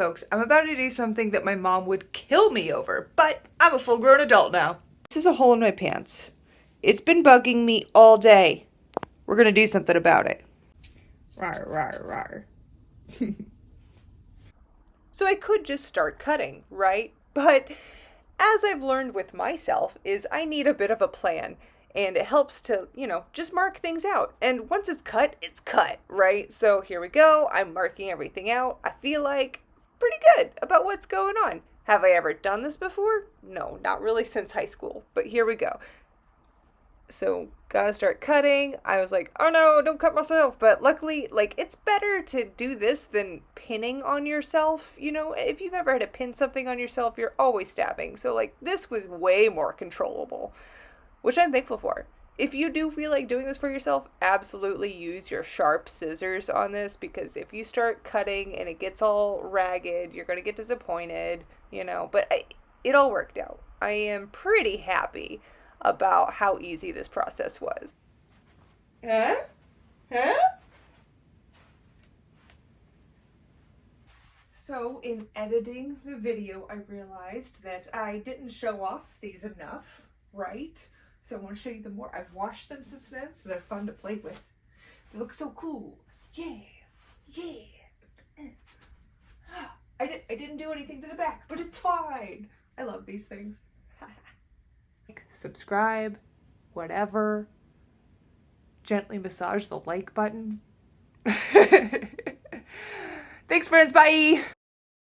folks, I'm about to do something that my mom would kill me over, but I'm a full-grown adult now. This is a hole in my pants. It's been bugging me all day. We're gonna do something about it. Rawr, rawr, rawr. So I could just start cutting, right? But as I've learned with myself is I need a bit of a plan. And it helps to, just mark things out. And once it's cut, right? So here we go. I'm marking everything out. I feel like pretty good about what's going on. Have I ever done this before? No, not really since high school. But here we go. So gotta start cutting. I was like, oh no, don't cut myself. But luckily, it's better to do this than pinning on yourself. If you've ever had to pin something on yourself, you're always stabbing. So this was way more controllable, which I'm thankful for. If you do feel like doing this for yourself, absolutely use your sharp scissors on this, because if you start cutting and it gets all ragged, you're going to get disappointed, but it all worked out. I am pretty happy about how easy this process was. Huh? So in editing the video, I realized that I didn't show off these enough, right? So I want to show you them more. I've washed them since then, so they're fun to play with. They look so cool. Yeah. I didn't do anything to the back, but it's fine. I love these things. Subscribe, whatever. Gently massage the like button. Thanks, friends. Bye.